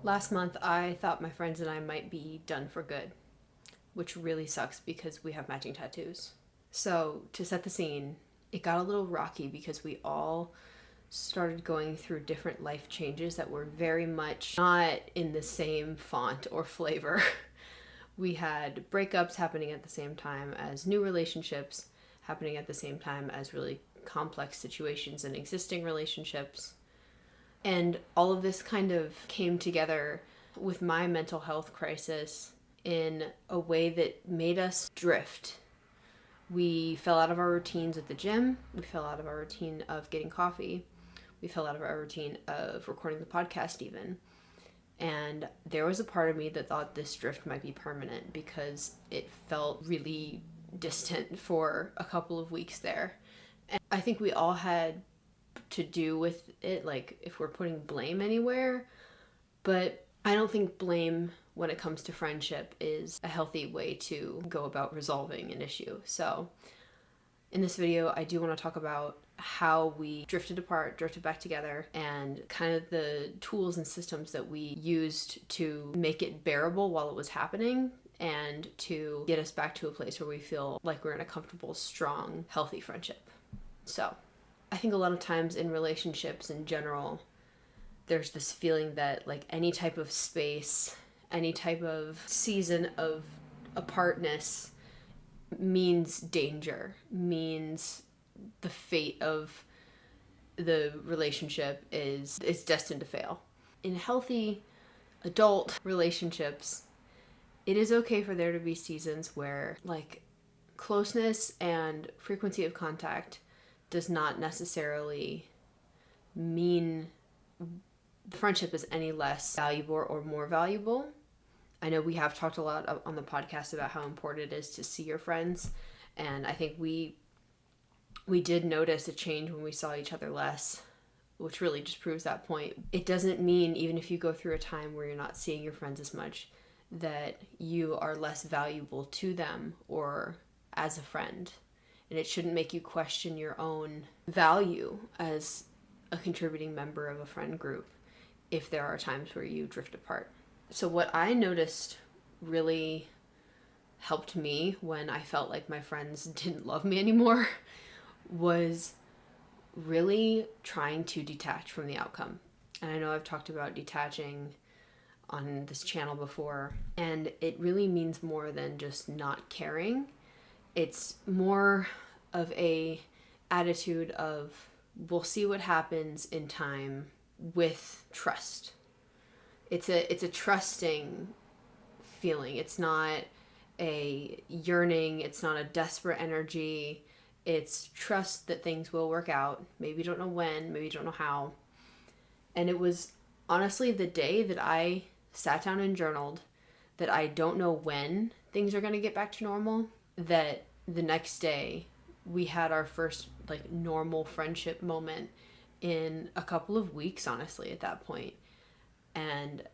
Last month, I thought my friends and I might be done for good, which really sucks because we have matching tattoos. So, to set the scene, it got a little rocky because we all started going through different life changes that were very much not in the same font or flavor. We had breakups happening at the same time as new relationships happening at the same time as really complex situations in existing relationships. And all of this kind of came together with my mental health crisis in a way that made us drift. We fell out of our routines at the gym. We fell out of our routine of getting coffee. We fell out of our routine of recording the podcast, even. And there was a part of me that thought this drift might be permanent because it felt really distant for a couple of weeks there. And I think we all had to do with it, like if we're putting blame anywhere, but I don't think blame when it comes to friendship is a healthy way to go about resolving an issue. So in this video, I do want to talk about how we drifted apart, drifted back together, and kind of the tools and systems that we used to make it bearable while it was happening and to get us back to a place where we feel like we're in a comfortable, strong, healthy friendship. So I think a lot of times in relationships in general, there's this feeling that like any type of space, any type of season of apartness means danger, means the fate of the relationship is destined to fail. In healthy adult relationships, it is okay for there to be seasons where like closeness and frequency of contact does not necessarily mean the friendship is any less valuable or more valuable. I know we have talked a lot on the podcast about how important it is to see your friends, and I think we did notice a change when we saw each other less, which really just proves that point. It doesn't mean, even if you go through a time where you're not seeing your friends as much, that you are less valuable to them or as a friend. And it shouldn't make you question your own value as a contributing member of a friend group if there are times where you drift apart. So what I noticed really helped me when I felt like my friends didn't love me anymore was really trying to detach from the outcome. And I know I've talked about detaching on this channel before, and it really means more than just not caring. It's more of a attitude of we'll see what happens in time with trust. It's a trusting feeling. It's not a yearning, it's not a desperate energy. It's trust that things will work out. Maybe you don't know when, maybe you don't know how. And it was honestly the day that I sat down and journaled that I don't know when things are going to get back to normal, that the next day we had our first like normal friendship moment in a couple of weeks, honestly, at that point. And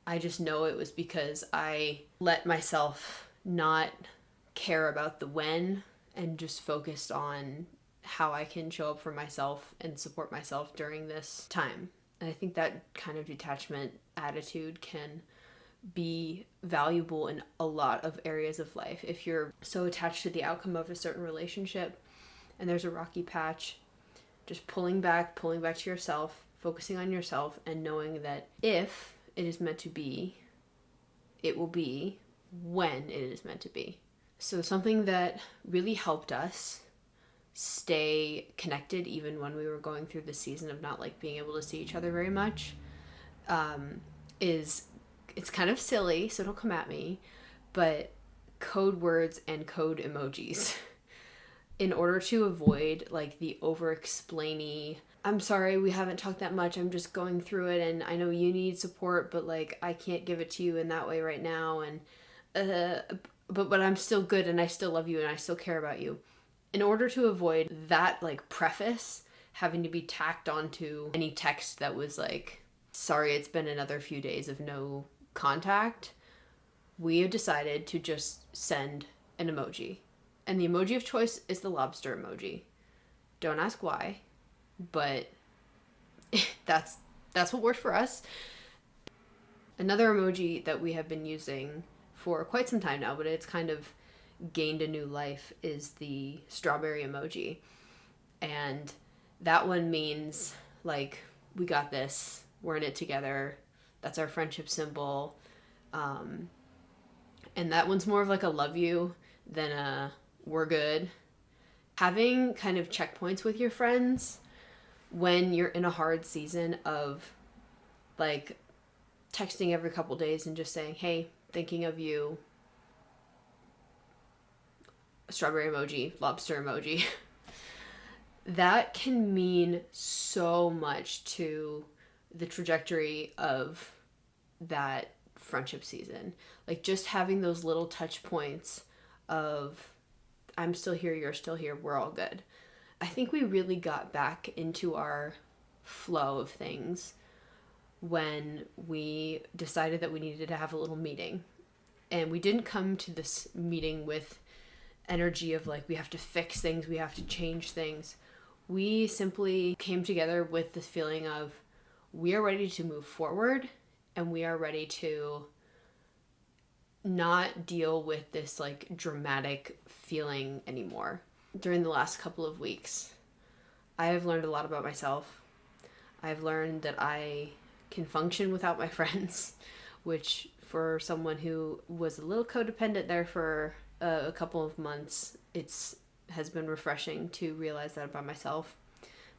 I just know it was because I let myself not care about the when and just focused on how I can show up for myself and support myself during this time. And I think that kind of detachment attitude can be valuable in a lot of areas of life. If you're so attached to the outcome of a certain relationship and there's a rocky patch, just pulling back to yourself, focusing on yourself, and knowing that if it is meant to be, it will be when it is meant to be. So something that really helped us stay connected even when we were going through the season of not like being able to see each other very much is, it's kind of silly, so don't come at me, but code words and code emojis. In order to avoid like the over-explainy, I'm sorry, we haven't talked that much, I'm just going through it and I know you need support, but like I can't give it to you in that way right now, and but I'm still good and I still love you and I still care about you. In order to avoid that like preface having to be tacked onto any text that was like, sorry, it's been another few days of no contact, we have decided to just send an emoji. And the emoji of choice is the lobster emoji. Don't ask why, but that's what worked for us. Another emoji that we have been using for quite some time now, but it's kind of gained a new life, is the strawberry emoji. And that one means, like, we got this, we're in it together, that's our friendship symbol. And that one's more of like a love you than a we're good. Having kind of checkpoints with your friends when you're in a hard season of, like, texting every couple days and just saying, hey, thinking of you, strawberry emoji, lobster emoji. That can mean so much to the trajectory of that friendship season. Like, just having those little touch points of, I'm still here, you're still here, we're all good. I think we really got back into our flow of things when we decided that we needed to have a little meeting. And we didn't come to this meeting with energy of, like, we have to fix things, we have to change things. We simply came together with this feeling of, we are ready to move forward, and we are ready to not deal with this, like, dramatic feeling anymore. During the last couple of weeks, I have learned a lot about myself. I've learned that I can function without my friends, which for someone who was a little codependent there for a couple of months, has been refreshing to realize that about myself.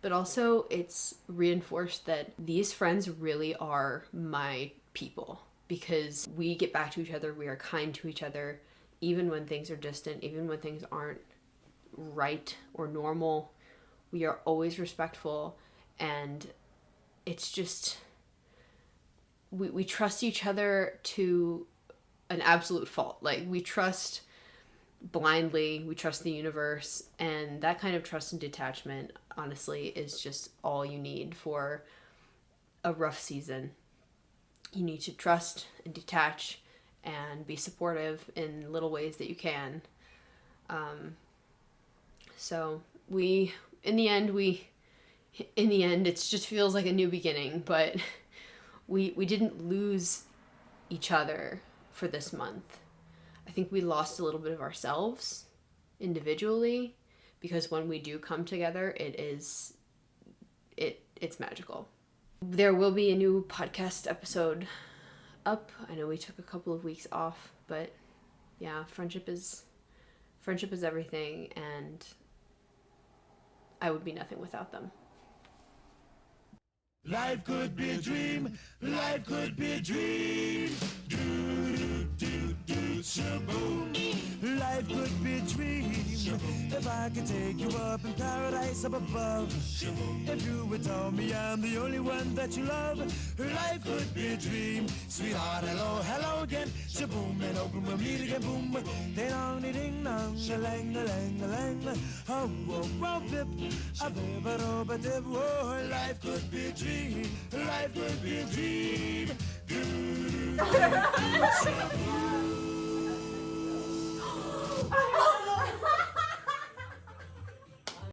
But also, it's reinforced that these friends really are my people, because we get back to each other, we are kind to each other, even when things are distant, even when things aren't right or normal. We are always respectful, and it's just, we trust each other to an absolute fault. Like, we trust blindly, we trust the universe, and that kind of trust and detachment, honestly, is just all you need for a rough season. You need to trust and detach and be supportive in little ways that you can. So in the end, it just feels like a new beginning, but we didn't lose each other for this month. I think we lost a little bit of ourselves individually, because when we do come together, it's magical. There will be a new podcast episode up. I know we took a couple of weeks off, but yeah, friendship is everything, and I would be nothing without them. Life could be a dream, life could be a dream. Do, do, do, do, shaboom. Life could be a dream. If I could take you up in paradise up above. If you would tell me I'm the only one that you love. Life could be a dream. Sweetheart, hello, hello again. Shaboom, and open we'll meet again, boom. Ding dong, ding dong, a lang, a lang, a lang. Oh, oh, oh, bip. A bip, a do, a dip. Oh, life could be a dream. Life could be a dream.